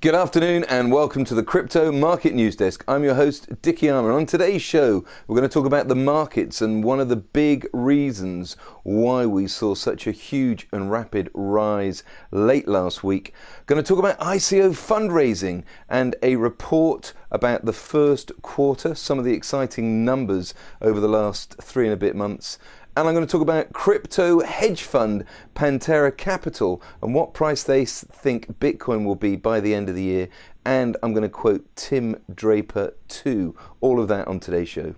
Good afternoon and welcome to the Crypto Market News Desk. I'm your host, Dickie Armour. On today's show, we're going to talk about the markets and one of the big reasons why we saw such a huge and rapid rise late last week. Going to talk about ICO fundraising and a report about the first quarter, some of the exciting numbers over the last 3 and a bit months. And I'm going to talk about crypto hedge fund Pantera Capital and what price they think Bitcoin will be by the end of the year. And I'm going to quote Tim Draper too. All of that on today's show.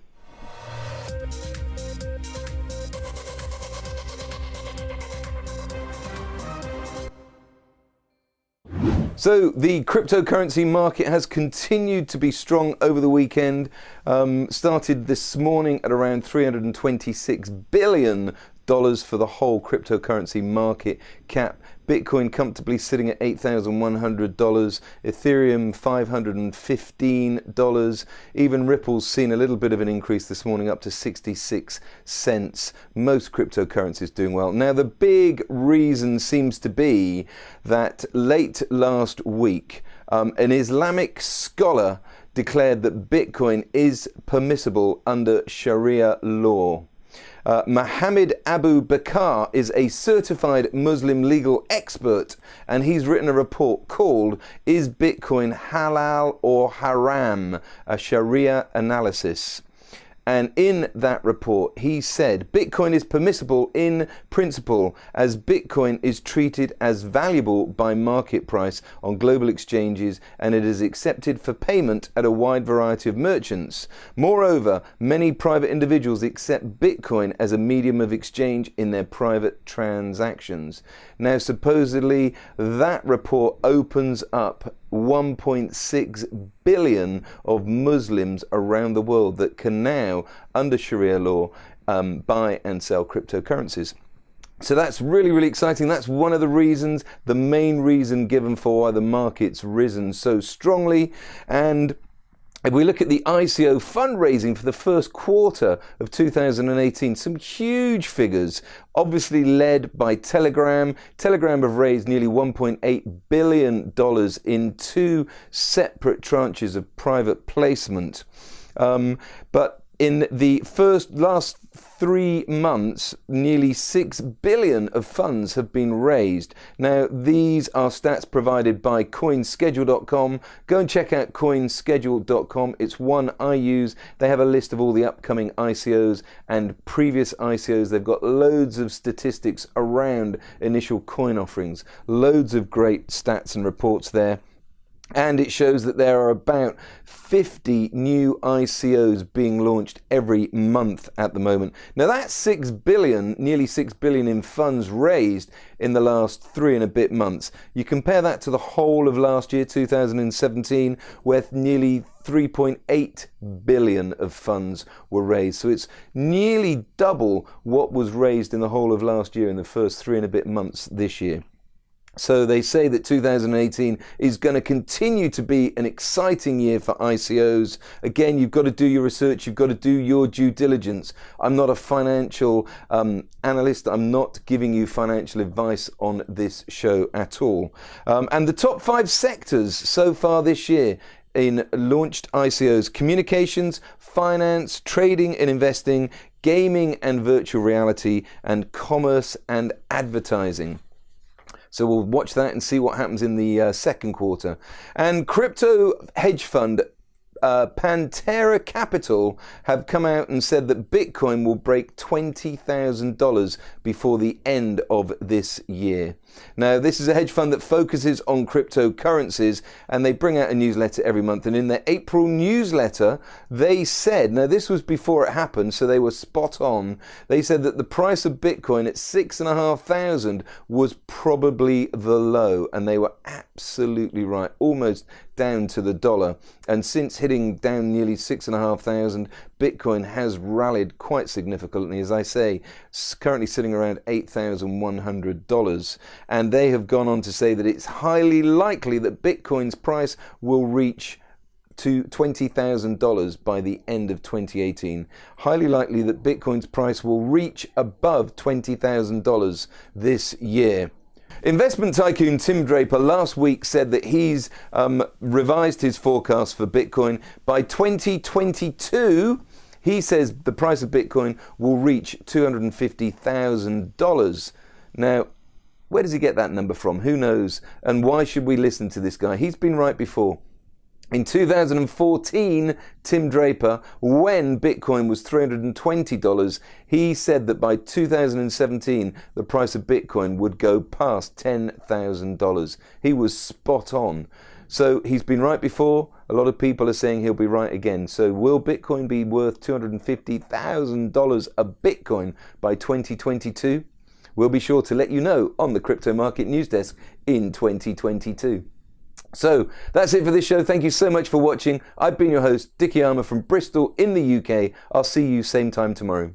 So the cryptocurrency market has continued to be strong over the weekend. Started this morning at around $326 billion for the whole cryptocurrency market cap. Bitcoin comfortably sitting at $8,100, Ethereum $515, even Ripple's seen a little bit of an increase this morning up to 66 cents. Most cryptocurrencies doing well. Now the big reason seems to be that late last week an Islamic scholar declared that Bitcoin is permissible under Sharia law. Mohammed Abu Bakr is a certified Muslim legal expert, and he's written a report called Is Bitcoin Halal or Haram? A Sharia Analysis. And in that report, he said Bitcoin is permissible in principle as Bitcoin is treated as valuable by market price on global exchanges and it is accepted for payment at a wide variety of merchants. Moreover, many private individuals accept Bitcoin as a medium of exchange in their private transactions. Now, supposedly, that report opens up 1.6 billion of Muslims around the world that can now, under Sharia law, buy and sell cryptocurrencies. So that's really, really exciting. That's one of the reasons, the main reason given for why the market's risen so strongly. And if we look at the ICO fundraising for the first quarter of 2018, some huge figures, obviously led by Telegram. Telegram have raised nearly $1.8 billion in 2 separate tranches of private placement. But in the last 3 months, nearly 6 billion of funds have been raised. Now, these are stats provided by coinschedule.com. Go and check out coinschedule.com. It's one I use. They have a list of all the upcoming ICOs and previous ICOs. They've got loads of statistics around initial coin offerings. Loads of great stats and reports there. And it shows that there are about 50 new ICOs being launched every month at the moment. Now that's 6 billion, nearly 6 billion in funds raised in the last 3 and a bit months. You compare that to the whole of last year, 2017, where nearly 3.8 billion of funds were raised. So it's nearly double what was raised in the whole of last year in the first 3 and a bit months this year. So they say that 2018 is going to continue to be an exciting year for ICOs. Again, you've got to do your research. You've got to do your due diligence. I'm not a financial analyst. I'm not giving you financial advice on this show at all. And the top 5 sectors so far this year in launched ICOs: communications, finance, trading and investing, gaming and virtual reality, and commerce and advertising. So we'll watch that and see what happens in the second quarter. And crypto hedge fund Pantera Capital have come out and said that Bitcoin will break $20,000 before the end of this year. Now, this is a hedge fund that focuses on cryptocurrencies, and they bring out a newsletter every month. And in their April newsletter, they said, now this was before it happened, so they were spot on. They said that the price of Bitcoin at $6,500 was probably the low, and they were absolutely right, almost down to the dollar. And since hitting down nearly 6,500, Bitcoin has rallied quite significantly, as I say, currently sitting around $8,100. And they have gone on to say that it's highly likely that Bitcoin's price will reach to $20,000 by the end of 2018. Highly likely that Bitcoin's price will reach above $20,000 this year. Investment tycoon Tim Draper last week said that he's revised his forecast for Bitcoin. By 2022, he says the price of Bitcoin will reach $250,000. Now, where does he get that number from? Who knows? And why should we listen to this guy? He's been right before. In 2014, Tim Draper, when Bitcoin was $320, he said that by 2017, the price of Bitcoin would go past $10,000. He was spot on. So he's been right before. A lot of people are saying he'll be right again. So will Bitcoin be worth $250,000 a Bitcoin by 2022? We'll be sure to let you know on the Crypto Market News Desk in 2022. So that's it for this show. Thank you so much for watching. I've been your host, Dickie Armour from Bristol in the UK. I'll see you same time tomorrow.